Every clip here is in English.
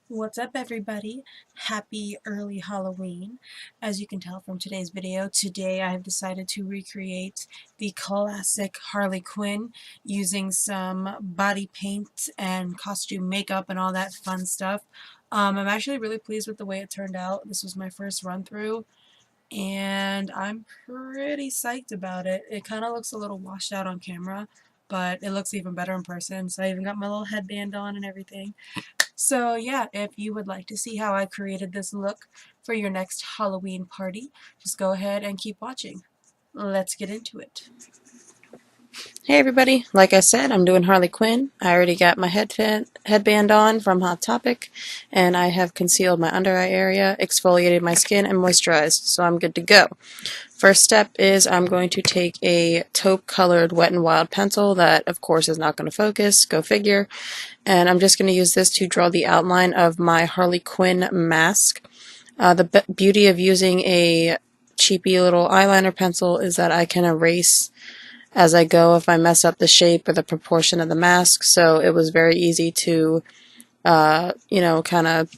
What's up, everybody? Happy early Halloween. As you can tell from today's video, today I have decided to recreate the classic Harley Quinn using some body paint and costume makeup and all that fun stuff. I'm actually really pleased with the way it turned out. This was my first run through and I'm pretty psyched about it. It kind of looks a little washed out on camera, but it looks even better in person. So I even got my little headband on and everything. So yeah, if you would like to see how I created this look for your next Halloween party, just go ahead and keep watching. Let's get into it. Hey everybody, like I said, I'm doing Harley Quinn. I already got my headband on from Hot Topic, and I have concealed my under eye area, exfoliated my skin, and moisturized, so I'm good to go. First step is I'm going to take a taupe colored Wet n Wild pencil that of course is not going to focus, go figure, and I'm just going to use this to draw the outline of my Harley Quinn mask. The beauty of using a cheapy little eyeliner pencil is that I can erase as I go if I mess up the shape or the proportion of the mask, so it was very easy to, kind of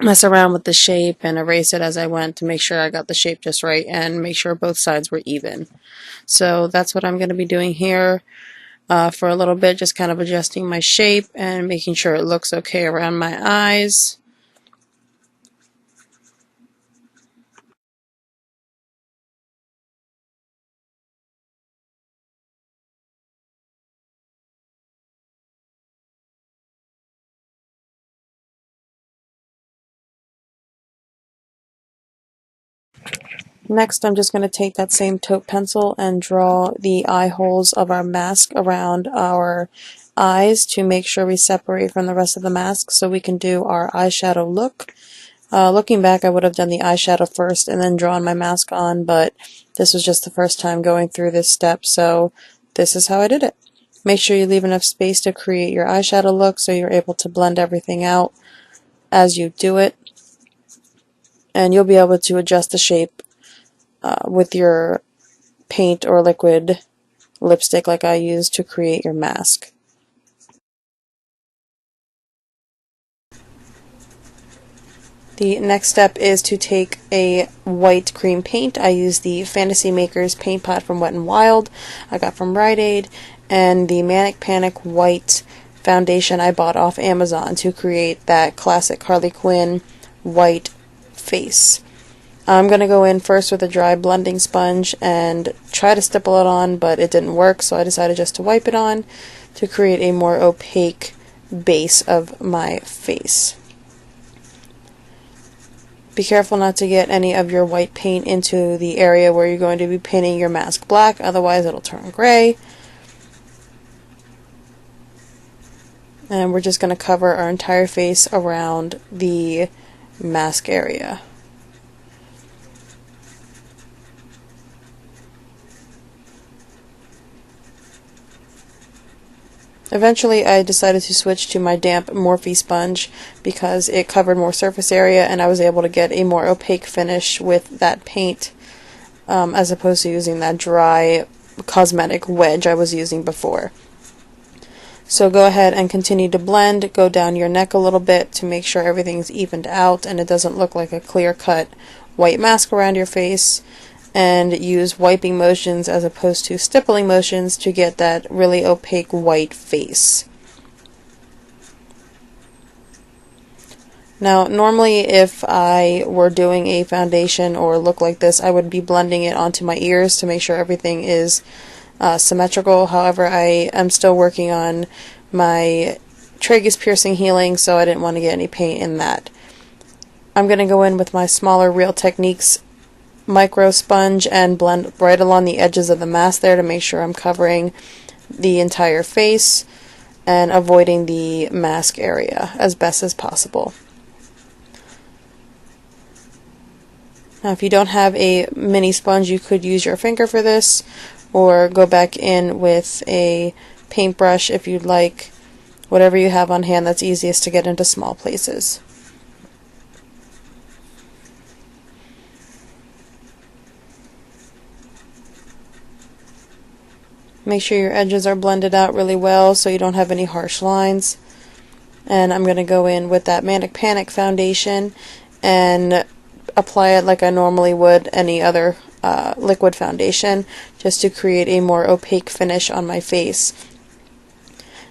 mess around with the shape and erase it as I went to make sure I got the shape just right and make sure both sides were even. So that's what I'm going to be doing here for a little bit, just kind of adjusting my shape and making sure it looks okay around my eyes. Next, I'm just going to take that same taupe pencil and draw the eye holes of our mask around our eyes to make sure we separate from the rest of the mask so we can do our eyeshadow look. Looking back, I would have done the eyeshadow first and then drawn my mask on, but this was just the first time going through this step, so this is how I did it. Make sure you leave enough space to create your eyeshadow look so you're able to blend everything out as you do it, and you'll be able to adjust the shape with your paint or liquid lipstick like I used to create your mask. The next step is to take a white cream paint. I use the Fantasy Makers paint pot from Wet n Wild I got from Rite Aid, and the Manic Panic white foundation I bought off Amazon to create that classic Harley Quinn white face. I'm going to go in first with a dry blending sponge and try to stipple it on, but it didn't work, so I decided just to wipe it on to create a more opaque base of my face. Be careful not to get any of your white paint into the area where you're going to be painting your mask black, otherwise it'll turn gray. And we're just going to cover our entire face around the mask area. Eventually I decided to switch to my damp Morphe sponge because it covered more surface area and I was able to get a more opaque finish with that paint as opposed to using that dry cosmetic wedge I was using before. So go ahead and continue to blend, go down your neck a little bit to make sure everything's evened out and it doesn't look like a clear-cut white mask around your face, and use wiping motions as opposed to stippling motions to get that really opaque white face. Now, normally if I were doing a foundation or look like this, I would be blending it onto my ears to make sure everything is symmetrical. However, I am still working on my tragus piercing healing, so I didn't want to get any paint in that. I'm going to go in with my smaller Real Techniques micro sponge and blend right along the edges of the mask there to make sure I'm covering the entire face and avoiding the mask area as best as possible. Now, if you don't have a mini sponge, you could use your finger for this or go back in with a paintbrush if you'd like. Whatever you have on hand that's easiest to get into small places. Make sure your edges are blended out really well so you don't have any harsh lines. And I'm going to go in with that Manic Panic foundation and apply it like I normally would any other liquid foundation, just to create a more opaque finish on my face.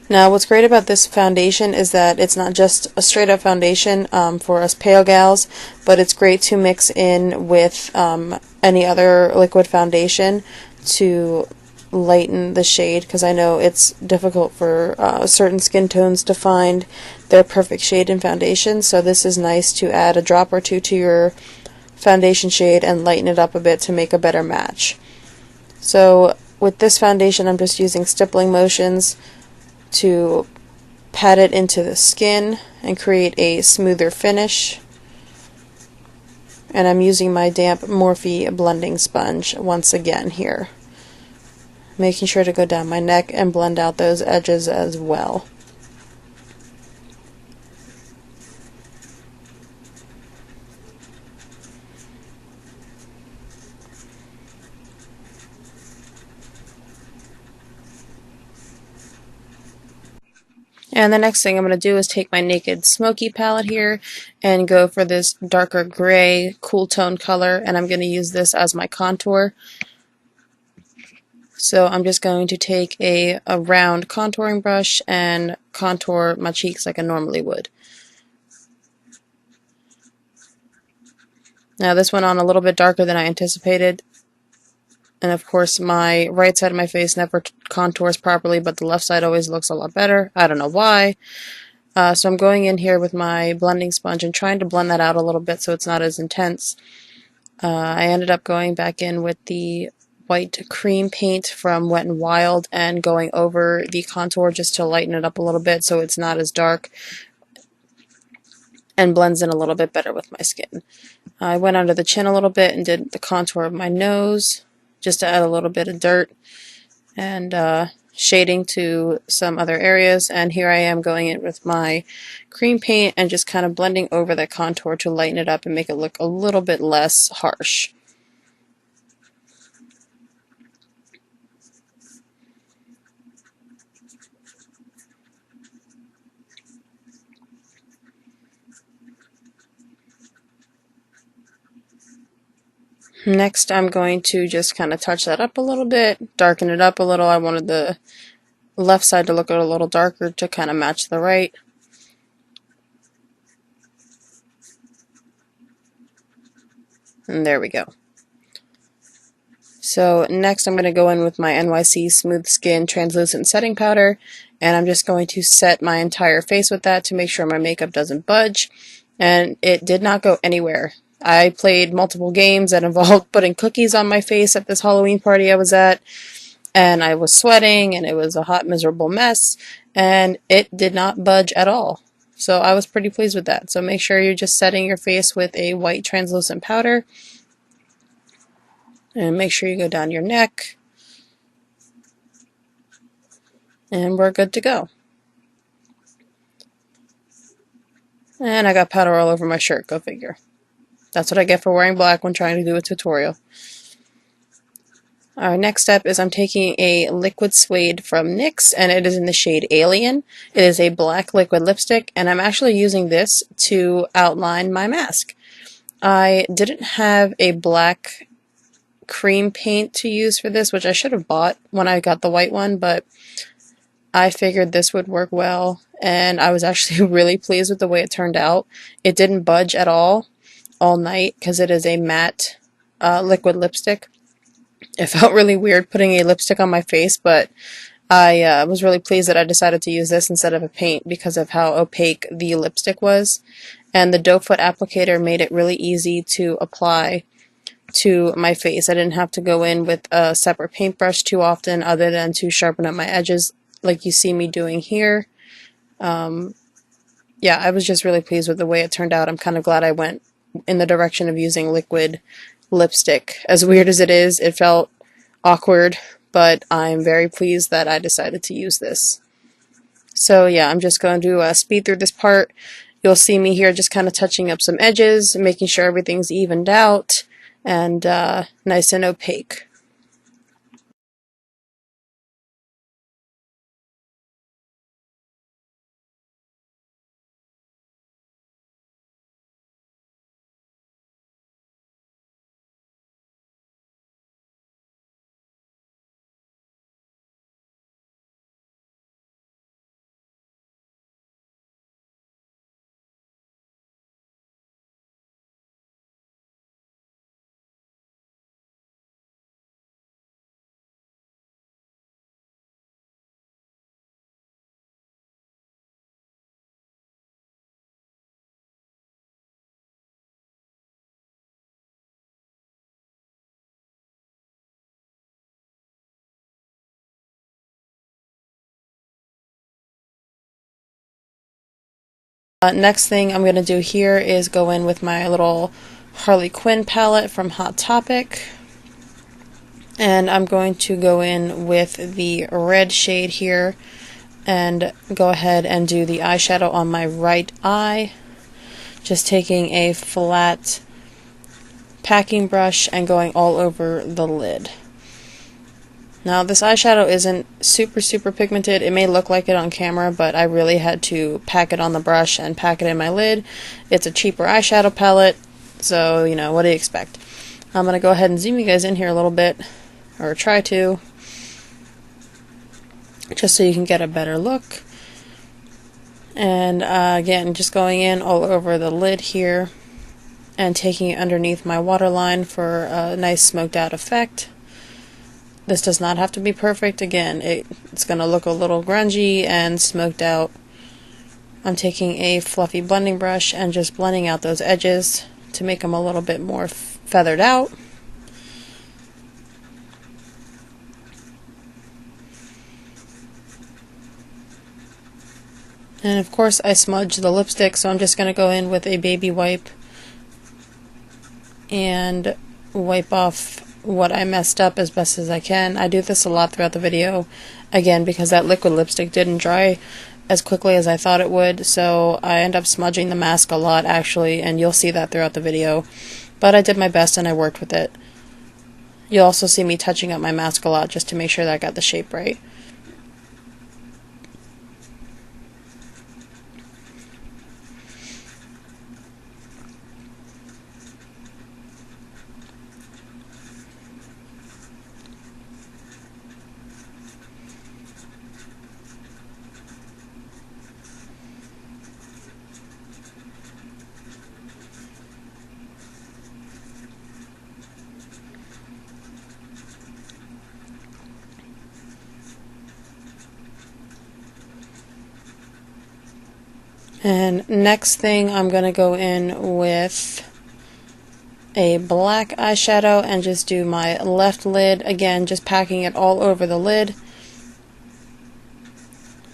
Now, what's great about this foundation is that it's not just a straight up foundation for us pale gals, but it's great to mix in with any other liquid foundation to lighten the shade, because I know it's difficult for certain skin tones to find their perfect shade in foundation, so this is nice to add a drop or two to your foundation shade and lighten it up a bit to make a better match. So with this foundation, I'm just using stippling motions to pat it into the skin and create a smoother finish. And I'm using my damp Morphe blending sponge once again here, making sure to go down my neck and blend out those edges as well. And the next thing I'm going to do is take my Naked Smokey palette here and go for this darker gray cool tone color, and I'm going to use this as my contour. So I'm just going to take a round contouring brush and contour my cheeks like I normally would. Now this went on a little bit darker than I anticipated, and of course my right side of my face never contours properly, but the left side always looks a lot better. I don't know why. So I'm going in here with my blending sponge and trying to blend that out a little bit so it's not as intense. I ended up going back in with the white cream paint from Wet n Wild and going over the contour just to lighten it up a little bit so it's not as dark and blends in a little bit better with my skin. I went under the chin a little bit and did the contour of my nose just to add a little bit of dirt and shading to some other areas, and here I am going in with my cream paint and just kind of blending over that contour to lighten it up and make it look a little bit less harsh. Next I'm going to just kind of touch that up a little bit, darken it up a little. I wanted the left side to look a little darker to kind of match the right. And there we go. So next I'm going to go in with my NYC Smooth Skin Translucent Setting Powder, and I'm just going to set my entire face with that to make sure my makeup doesn't budge, and it did not go anywhere. I played multiple games that involved putting cookies on my face at this Halloween party I was at, and I was sweating and it was a hot miserable mess, and it did not budge at all. So I was pretty pleased with that. So make sure you're just setting your face with a white translucent powder. And make sure you go down your neck. And we're good to go. And I got powder all over my shirt, go figure. That's what I get for wearing black when trying to do a tutorial. Our next step is I'm taking a liquid suede from NYX, and it is in the shade Alien. It is a black liquid lipstick, and I'm actually using this to outline my mask. I didn't have a black cream paint to use for this, which I should have bought when I got the white one, but I figured this would work well, and I was actually really pleased with the way it turned out. It didn't budge at all night because it is a matte liquid lipstick. It felt really weird putting a lipstick on my face, but I was really pleased that I decided to use this instead of a paint because of how opaque the lipstick was. And the doe foot applicator made it really easy to apply to my face. I didn't have to go in with a separate paintbrush too often other than to sharpen up my edges like you see me doing here. Yeah, I was just really pleased with the way it turned out. I'm kind of glad I went in the direction of using liquid lipstick. As weird as it is, it felt awkward, but I'm very pleased that I decided to use this. So yeah, I'm just going to speed through this part. You'll see me here just kind of touching up some edges, making sure everything's evened out and nice and opaque. Next thing I'm going to do here is go in with my little Harley Quinn palette from Hot Topic. And I'm going to go in with the red shade here and go ahead and do the eyeshadow on my right eye. Just taking a flat packing brush and going all over the lid. Now this eyeshadow isn't super pigmented. It may look like it on camera, but I really had to pack it on the brush and pack it in my lid. It's a cheaper eyeshadow palette, so you know, what do you expect? I'm going to go ahead and zoom you guys in here a little bit, or try to, just so you can get a better look. And again, just going in all over the lid here and taking it underneath my waterline for a nice smoked out effect. This does not have to be perfect. Again, it's going to look a little grungy and smoked out. I'm taking a fluffy blending brush and just blending out those edges to make them a little bit more feathered out. And of course I smudged the lipstick, so I'm just going to go in with a baby wipe and wipe off what I messed up as best as I can. I do this a lot throughout the video, again, because that liquid lipstick didn't dry as quickly as I thought it would, so I end up smudging the mask a lot actually, and you'll see that throughout the video. But I did my best and I worked with it. You'll also see me touching up my mask a lot just to make sure that I got the shape right. And next thing, I'm going to go in with a black eyeshadow and just do my left lid. Again, just packing it all over the lid.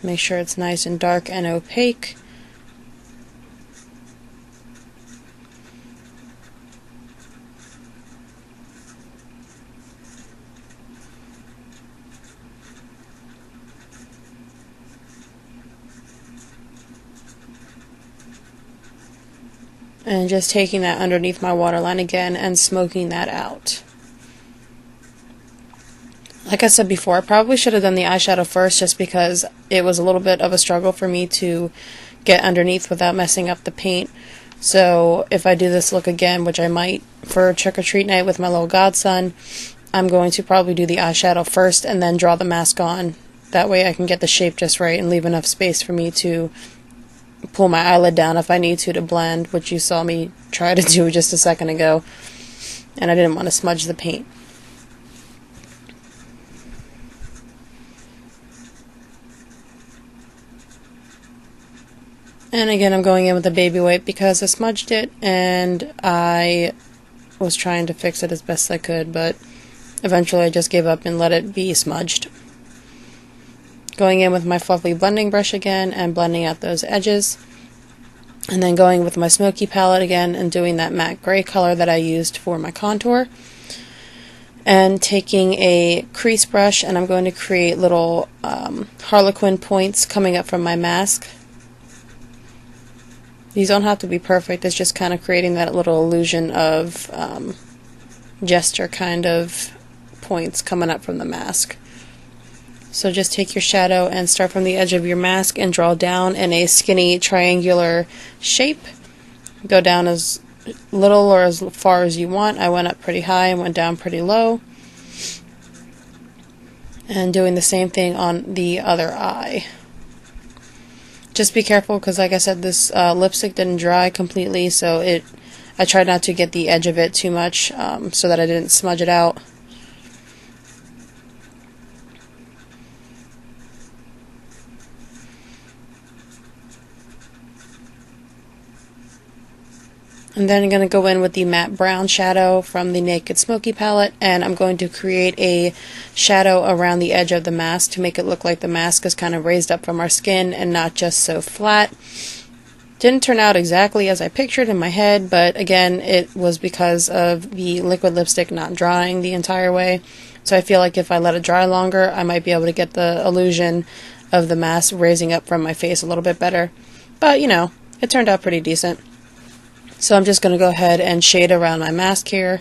Make sure it's nice and dark and opaque. And just taking that underneath my waterline again and smoking that out. Like I said before, I probably should have done the eyeshadow first just because it was a little bit of a struggle for me to get underneath without messing up the paint. So if I do this look again, which I might for trick or treat night with my little godson, I'm going to probably do the eyeshadow first and then draw the mask on. That way I can get the shape just right and leave enough space for me to pull my eyelid down if I need to blend, which you saw me try to do just a second ago, and I didn't want to smudge the paint. And again, I'm going in with a baby wipe because I smudged it and I was trying to fix it as best I could, but eventually I just gave up and let it be smudged. Going in with my fluffy blending brush again and blending out those edges. And then going with my Smokey palette again and doing that matte gray color that I used for my contour. And taking a crease brush, and I'm going to create little Harley Quinn points coming up from my mask. These don't have to be perfect, it's just kind of creating that little illusion of gesture kind of points coming up from the mask. So just take your shadow and start from the edge of your mask and draw down in a skinny triangular shape. Go down as little or as far as you want. I went up pretty high and went down pretty low. And doing the same thing on the other eye. Just be careful because, like I said, this lipstick didn't dry completely, so I tried not to get the edge of it too much so that I didn't smudge it out. And then I'm going to go in with the matte brown shadow from the Naked Smokey palette, and I'm going to create a shadow around the edge of the mask to make it look like the mask is kind of raised up from our skin and not just so flat. Didn't turn out exactly as I pictured in my head, but again, it was because of the liquid lipstick not drying the entire way. So I feel like if I let it dry longer, I might be able to get the illusion of the mask raising up from my face a little bit better. But, you know, it turned out pretty decent. So I'm just going to go ahead and shade around my mask here.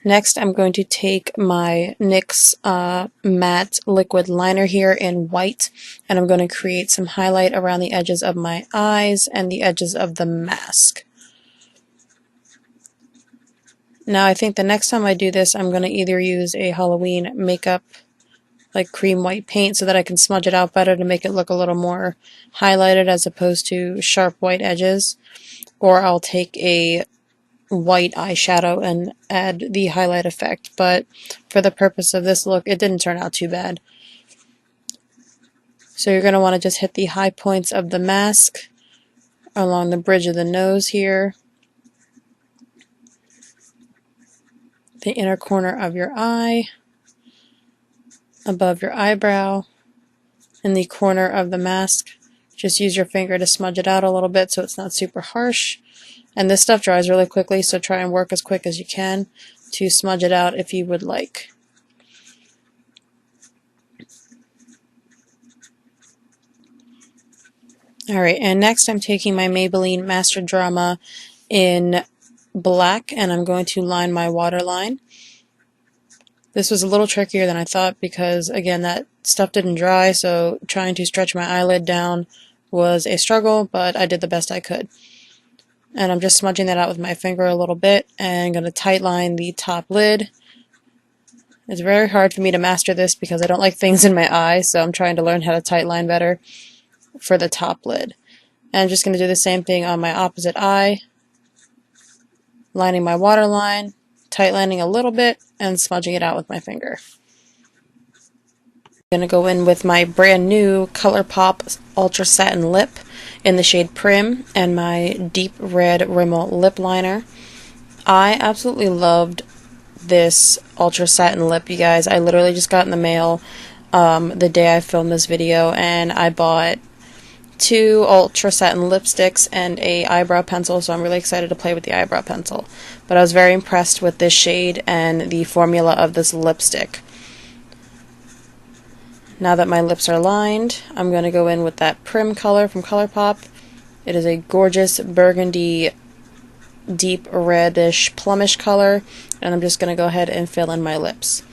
Next, I'm going to take my NYX matte liquid liner here in white, and I'm going to create some highlight around the edges of my eyes and the edges of the mask. Now, I think the next time I do this, I'm going to either use a Halloween makeup, like cream white paint, so that I can smudge it out better to make it look a little more highlighted as opposed to sharp white edges, or I'll take a white eyeshadow and add the highlight effect, but for the purpose of this look, it didn't turn out too bad. So you're going to want to just hit the high points of the mask along the bridge of the nose here, the inner corner of your eye, above your eyebrow, in the corner of the mask. Just use your finger to smudge it out a little bit so it's not super harsh. And this stuff dries really quickly, so try and work as quick as you can to smudge it out if you would like. Alright, and next I'm taking my Maybelline Master Drama in black, and I'm going to line my waterline. This was a little trickier than I thought because, again, that stuff didn't dry, so trying to stretch my eyelid down was a struggle, but I did the best I could. And I'm just smudging that out with my finger a little bit and going to tight line the top lid. It's very hard for me to master this because I don't like things in my eye, so I'm trying to learn how to tight line better for the top lid. And I'm just going to do the same thing on my opposite eye, lining my waterline, tight lining a little bit, and smudging it out with my finger. I'm going to go in with my brand new Colourpop Ultra Satin Lip in the shade PRIM and my deep red Rimmel Lip Liner. I absolutely loved this Ultra Satin Lip, you guys. I literally just got in the mail the day I filmed this video, and I bought 2 Ultra Satin lipsticks and a eyebrow pencil, so I'm really excited to play with the eyebrow pencil. But I was very impressed with this shade and the formula of this lipstick. Now that my lips are lined, I'm going to go in with that PRIM color from Colourpop. It is a gorgeous burgundy, deep reddish, plumish color, and I'm just going to go ahead and fill in my lips.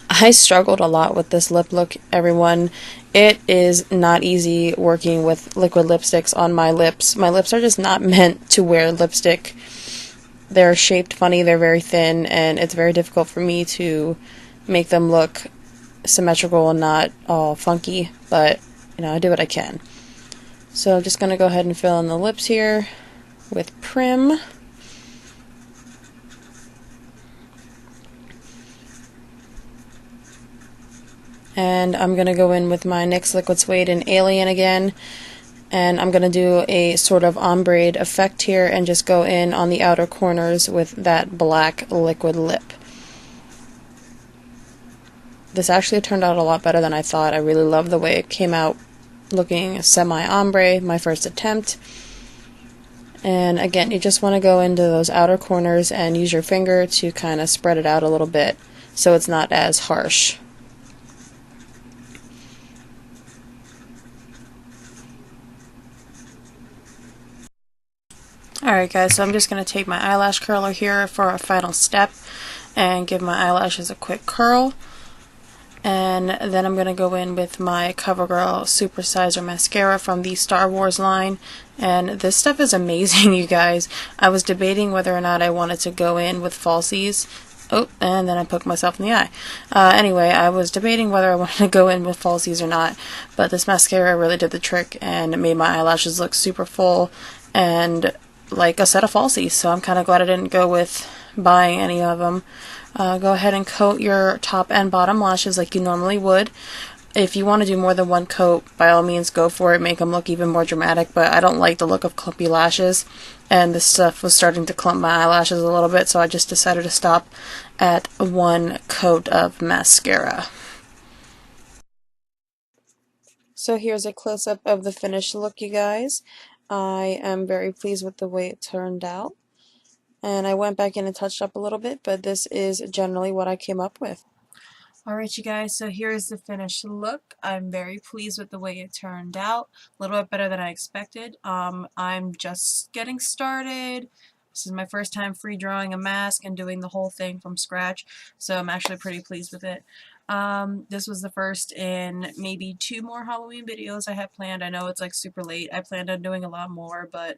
I struggled a lot with this lip look, everyone. It is not easy working with liquid lipsticks on my lips. My lips are just not meant to wear lipstick. They're shaped funny, they're very thin, and it's very difficult for me to make them look symmetrical and not all funky, but you know, I do what I can. So I'm just going to go ahead and fill in the lips here with PRIM. And I'm going to go in with my NYX Liquid Suede in Alien again, and I'm going to do a sort of ombre effect here and just go in on the outer corners with that black liquid lip. This actually turned out a lot better than I thought. I really love the way it came out looking semi-ombre, my first attempt. And again, you just want to go into those outer corners and use your finger to kind of spread it out a little bit so it's not as harsh. Alright guys, so I'm just going to take my eyelash curler here for our final step and give my eyelashes a quick curl. And then I'm going to go in with my Covergirl Supersizer mascara from the Star Wars line. And this stuff is amazing, you guys. I was debating whether or not I wanted to go in with falsies. Oh, and then I poked myself in the eye. Anyway, I was debating whether I wanted to go in with falsies or not. But this mascara really did the trick and it made my eyelashes look super full and like a set of falsies. So I'm kind of glad I didn't go with buying any of them. Go ahead and coat your top and bottom lashes like you normally would. If you want to do more than one coat, by all means go for it, make them look even more dramatic, but I don't like the look of clumpy lashes, and this stuff was starting to clump my eyelashes a little bit, so I just decided to stop at one coat of mascara. So here's a close-up of the finished look, you guys. I am very pleased with the way it turned out, and I went back in and touched up a little bit, but this is generally what I came up with. Alright you guys, so here's the finished look. I'm very pleased with the way it turned out. A little bit better than I expected. I'm just getting started. This is my first time free drawing a mask and doing the whole thing from scratch, so I'm actually pretty pleased with it. This was the first in maybe 2 more Halloween videos I have planned. I know it's like super late. I planned on doing a lot more, but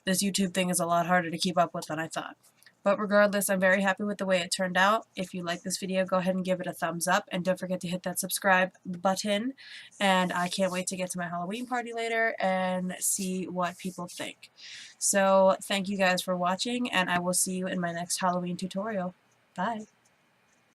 this YouTube thing is a lot harder to keep up with than I thought. But regardless, I'm very happy with the way it turned out. If you like this video, go ahead and give it a thumbs up, and don't forget to hit that subscribe button. And I can't wait to get to my Halloween party later and see what people think. So thank you guys for watching, and I will see you in my next Halloween tutorial. Bye!